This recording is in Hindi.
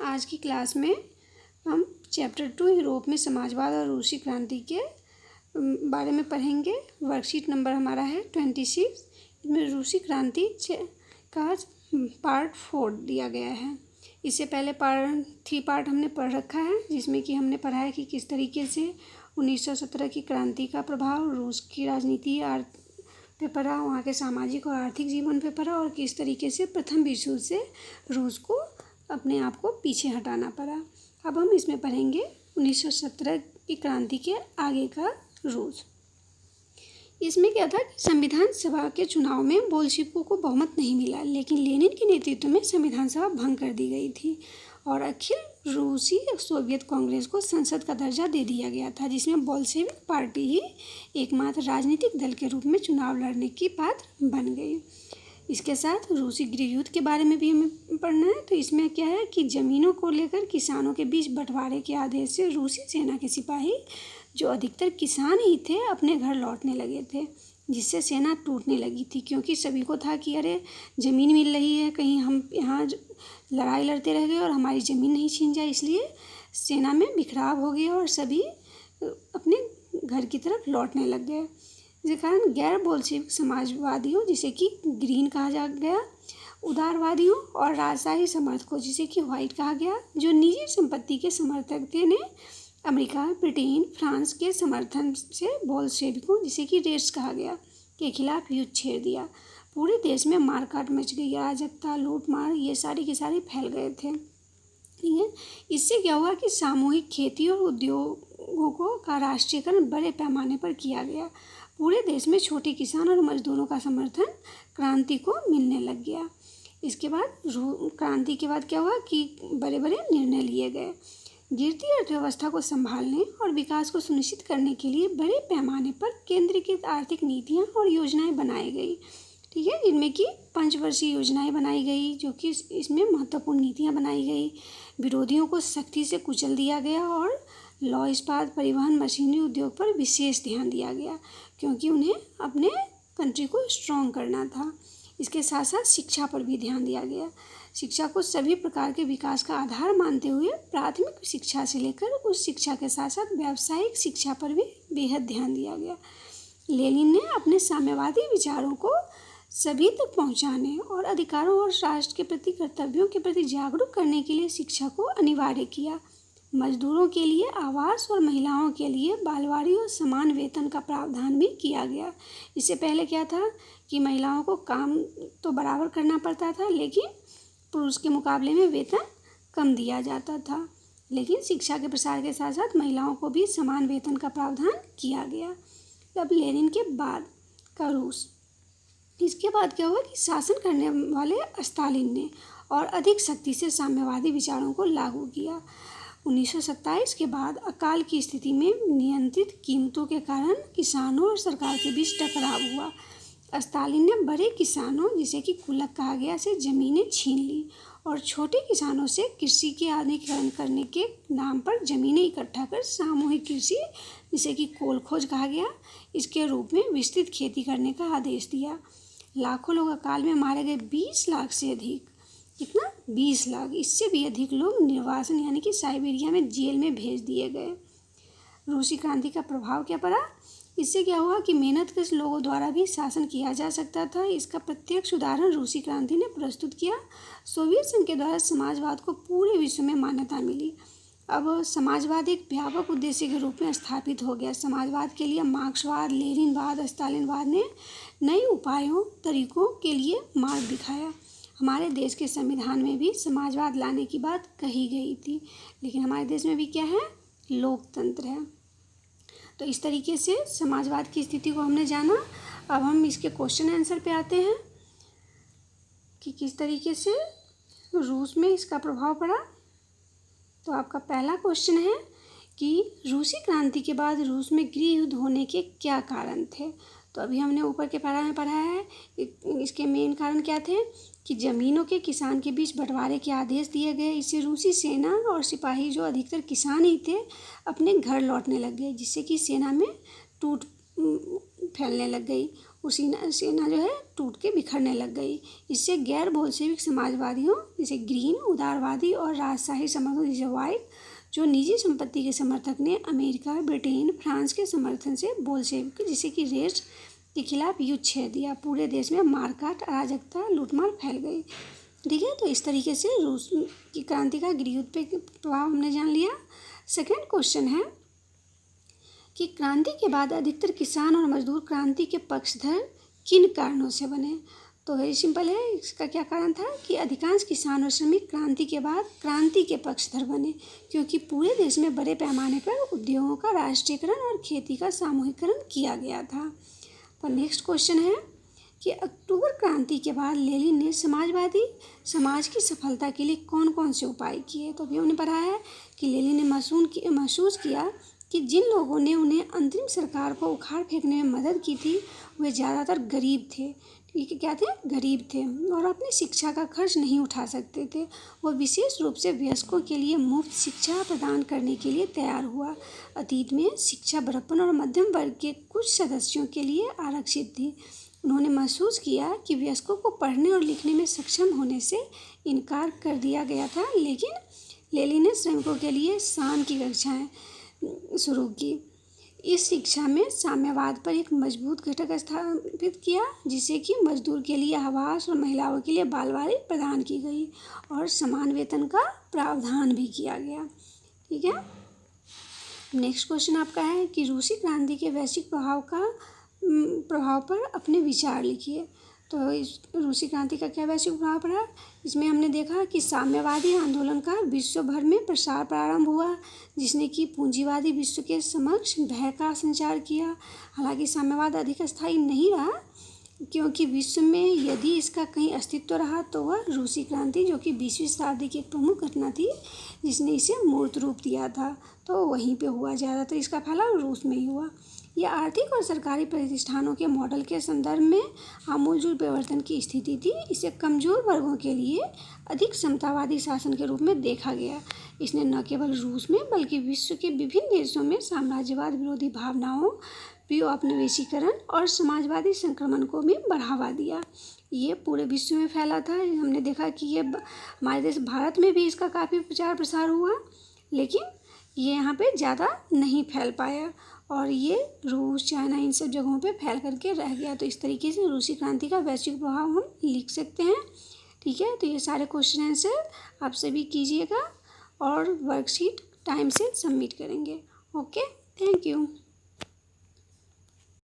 आज की क्लास में हम चैप्टर 2 यूरोप में समाजवाद और रूसी क्रांति के बारे में पढ़ेंगे। वर्कशीट नंबर हमारा है 26। इसमें रूसी क्रांति का पार्ट 4 दिया गया है। इससे पहले पार्ट 3 हमने पढ़ रखा है, जिसमें कि हमने पढ़ा है कि किस तरीके से 1917 की क्रांति का प्रभाव रूस की राजनीति पे पड़ा, वहाँ के सामाजिक और आर्थिक जीवन पे पड़ा, और किस तरीके से प्रथम विश्व युद्ध से रूस को अपने आप को पीछे हटाना पड़ा। अब हम इसमें पढ़ेंगे 1917 की क्रांति के आगे का रूस। इसमें क्या था कि संविधान सभा के चुनाव में बोल्शेविकों को बहुमत नहीं मिला, लेकिन लेनिन के नेतृत्व में संविधान सभा भंग कर दी गई थी और अखिल रूसी सोवियत कांग्रेस को संसद का दर्जा दे दिया गया था, जिसमें बोल्शेविक पार्टी ही एकमात्र राजनीतिक दल के रूप में चुनाव लड़ने की पात्र बन गई। इसके साथ रूसी गृह युद्ध के बारे में भी हमें पढ़ना है। तो इसमें क्या है कि ज़मीनों को लेकर किसानों के बीच बंटवारे के आदेश से रूसी सेना के सिपाही, जो अधिकतर किसान ही थे, अपने घर लौटने लगे थे, जिससे सेना टूटने लगी थी, क्योंकि सभी को था कि अरे ज़मीन मिल रही है, कहीं हम यहाँ लड़ाई लड़ते रह गए और हमारी ज़मीन नहीं छीन जाए। इसलिए सेना में बिखराव हो गया और सभी अपने घर की तरफ लौटने लग गए। इसी कारण गैर बोल्शेविक समाजवादियों, जिसे कि ग्रीन कहा जा गया, उदारवादियों और राजशाही समर्थकों, जिसे कि व्हाइट कहा गया, जो निजी संपत्ति के समर्थक थे, ने अमेरिका, ब्रिटेन, फ्रांस के समर्थन से बोल्शेविकों, जिसे कि रेड्स कहा गया, के खिलाफ युद्ध छेड़ दिया। पूरे देश में मारकाट मच गई, अराजकता, लूटमार, ये सारी के सारी फैल गए थे। ठीक है, इससे क्या हुआ कि सामूहिक खेती और उद्योगों का राष्ट्रीयकरण बड़े पैमाने पर किया गया। पूरे देश में छोटे किसान और मजदूरों का समर्थन क्रांति को मिलने लग गया। इसके बाद क्रांति के बाद क्या हुआ कि बड़े बड़े निर्णय लिए गए। गिरती अर्थव्यवस्था को संभालने और विकास को सुनिश्चित करने के लिए बड़े पैमाने पर केंद्रीकृत आर्थिक नीतियाँ और योजनाएं बनाई गई। ठीक है, जिनमें कि 5 वर्षीय योजनाएं बनाई गई, जो कि इसमें महत्वपूर्ण नीतियाँ बनाई गई। विरोधियों को सख्ती से कुचल दिया गया और लौह इस्पात, परिवहन, मशीनरी उद्योग पर विशेष ध्यान दिया गया, क्योंकि उन्हें अपने कंट्री को स्ट्रॉन्ग करना था। इसके साथ साथ शिक्षा पर भी ध्यान दिया गया। शिक्षा को सभी प्रकार के विकास का आधार मानते हुए प्राथमिक शिक्षा से लेकर उच्च शिक्षा के साथ साथ व्यावसायिक शिक्षा पर भी बेहद ध्यान दिया गया। लेनिन ने अपने साम्यवादी विचारों को सभी तक पहुंचाने और अधिकारों और राष्ट्र के प्रति कर्तव्यों के प्रति जागरूक करने के लिए शिक्षा को अनिवार्य किया। मजदूरों के लिए आवास और महिलाओं के लिए बालवाड़ी और समान वेतन का प्रावधान भी किया गया। इससे पहले क्या था कि महिलाओं को काम तो बराबर करना पड़ता था, लेकिन पुरुष के मुकाबले में वेतन कम दिया जाता था। लेकिन शिक्षा के प्रसार के साथ साथ महिलाओं को भी समान वेतन का प्रावधान किया गया। अब लेनिन के बाद का रूस। इसके बाद क्या हुआ कि शासन करने वाले स्टालिन ने और अधिक सख्ती से साम्यवादी विचारों को लागू किया। 1927 के बाद अकाल की स्थिति में नियंत्रित कीमतों के कारण किसानों और सरकार के बीच टकराव हुआ। स्टालिन ने बड़े किसानों, जिसे कि कुलक कहा गया, से ज़मीनें छीन ली और छोटे किसानों से कृषि के आधुनिकीकरण करने के नाम पर ज़मीनें इकट्ठा कर सामूहिक कृषि, जिसे कि कोलखोज कहा गया, इसके रूप में विस्तृत खेती करने का आदेश दिया। लाखों लोग अकाल में मारे गए। 20 लाख से अधिक, कितना 20 लाख, इससे भी अधिक लोग निर्वासन यानी कि साइबेरिया में जेल में भेज दिए गए। रूसी क्रांति का प्रभाव क्या पड़ा? इससे क्या हुआ कि मेहनतकश लोगों द्वारा भी शासन किया जा सकता था। इसका प्रत्यक्ष उदाहरण रूसी क्रांति ने प्रस्तुत किया। सोवियत संघ के द्वारा समाजवाद को पूरे विश्व में मान्यता मिली। अब समाजवाद एक व्यापक उद्देश्य के रूप में स्थापित हो गया। समाजवाद के लिए मार्क्सवाद, लेनिनवाद, स्टालिनवाद ने नए उपायों, तरीकों के लिए मार्ग दिखाया। हमारे देश के संविधान में भी समाजवाद लाने की बात कही गई थी, लेकिन हमारे देश में भी क्या है? लोकतंत्र है। तो इस तरीके से समाजवाद की स्थिति को हमने जाना। अब हम इसके क्वेश्चन आंसर पे आते हैं कि किस तरीके से रूस में इसका प्रभाव पड़ा। तो आपका पहला क्वेश्चन है कि रूसी क्रांति के बाद रूस में गृह युद्ध होने के क्या कारण थे। तो अभी हमने ऊपर के पैरा में पढ़ा है, इसके मेन कारण क्या थे कि ज़मीनों के किसान के बीच बंटवारे के आदेश दिए गए। इससे रूसी सेना और सिपाही, जो अधिकतर किसान ही थे, अपने घर लौटने लग गए, जिससे कि सेना में टूट फैलने लग गई सेना जो है टूट के बिखरने लग गई। इससे गैर बोल्शेविक समाजवादियों जैसे ग्रीन, उदारवादी और राजशाही समर्थक जैसे वाइट, जो निजी संपत्ति के समर्थक ने अमेरिका, ब्रिटेन, फ्रांस के समर्थन से बोल्शेविक जैसे कि रेस के खिलाफ युद्ध छेड़ दिया। पूरे देश में मारकाट, अराजकता, लूटमार फैल गई। ठीक है, तो इस तरीके से रूस की क्रांति का गृह युद्ध पे प्रभाव हमने जान लिया। सेकेंड क्वेश्चन है कि क्रांति के बाद अधिकतर किसान और मजदूर क्रांति के पक्षधर किन कारणों से बने। तो वेरी सिंपल है, इसका क्या कारण था कि अधिकांश किसान और श्रमिक क्रांति के बाद क्रांति के पक्षधर बने, क्योंकि पूरे देश में बड़े पैमाने पर उद्योगों का राष्ट्रीयकरण और खेती का सामूहिकरण किया गया था। पर नेक्स्ट क्वेश्चन है कि अक्टूबर क्रांति के बाद लेनिन ने समाजवादी समाज की सफलता के लिए कौन कौन से उपाय किए। तो अभी हमने पढ़ा है कि लेनिन ने महसूस किया कि जिन लोगों ने उन्हें अंतरिम सरकार को उखाड़ फेंकने में मदद की थी वे ज़्यादातर गरीब थे। ठीक है, क्या थे? गरीब थे और अपनी शिक्षा का खर्च नहीं उठा सकते थे। वह विशेष रूप से वयस्कों के लिए मुफ्त शिक्षा प्रदान करने के लिए तैयार हुआ। अतीत में शिक्षा बड़प्पन और मध्यम वर्ग के कुछ सदस्यों के लिए आरक्षित थी। उन्होंने महसूस किया कि वयस्कों को पढ़ने और लिखने में सक्षम होने से इनकार कर दिया गया था, लेकिन लेनिन ने श्रमिकों के लिए शाम की कक्षाएं शुरू की। इस शिक्षा में साम्यवाद पर एक मजबूत घटक स्थापित किया, जिससे कि मजदूर के लिए आवास और महिलाओं के लिए बालवाड़ी प्रदान की गई और समान वेतन का प्रावधान भी किया गया। ठीक है, नेक्स्ट क्वेश्चन आपका है कि रूसी क्रांति के वैश्विक प्रभाव पर अपने विचार लिखिए। तो इस रूसी क्रांति का क्या वैश्विक प्रभाव पड़ा? इसमें हमने देखा कि साम्यवादी आंदोलन का विश्व भर में प्रसार प्रारंभ हुआ, जिसने कि पूंजीवादी विश्व के समक्ष भय का संचार किया। हालांकि साम्यवाद अधिक स्थायी नहीं रहा, क्योंकि विश्व में यदि इसका कहीं अस्तित्व रहा तो वह रूसी क्रांति, जो कि 20वीं शताब्दी की एक प्रमुख घटना थी जिसने इसे मूर्त रूप दिया था, तो वहीं पे हुआ। ज़्यादातर इसका फैलाव रूस में ही हुआ। यह आर्थिक और सरकारी प्रतिष्ठानों के मॉडल के संदर्भ में आमूलचूल परिवर्तन की स्थिति थी। इसे कमज़ोर वर्गों के लिए अधिक समतावादी शासन के रूप में देखा गया। इसने न केवल रूस में बल्कि विश्व के विभिन्न देशों में साम्राज्यवाद विरोधी भावनाओं, औपनिवेशीकरण और समाजवादी संक्रमण को भी बढ़ावा दिया। ये पूरे विश्व में फैला था। हमने देखा कि ये हमारे देश भारत में भी इसका काफ़ी प्रचार प्रसार हुआ, लेकिन ये यहाँ पे ज़्यादा नहीं फैल पाया और ये रूस, चाइना, इन सब जगहों पे फैल करके रह गया। तो इस तरीके से रूसी क्रांति का वैश्विक प्रभाव हम लिख सकते हैं। ठीक है, तो ये सारे क्वेश्चन आंसर आप सभी कीजिएगा और वर्कशीट टाइम से सबमिट करेंगे। Okay, thank you.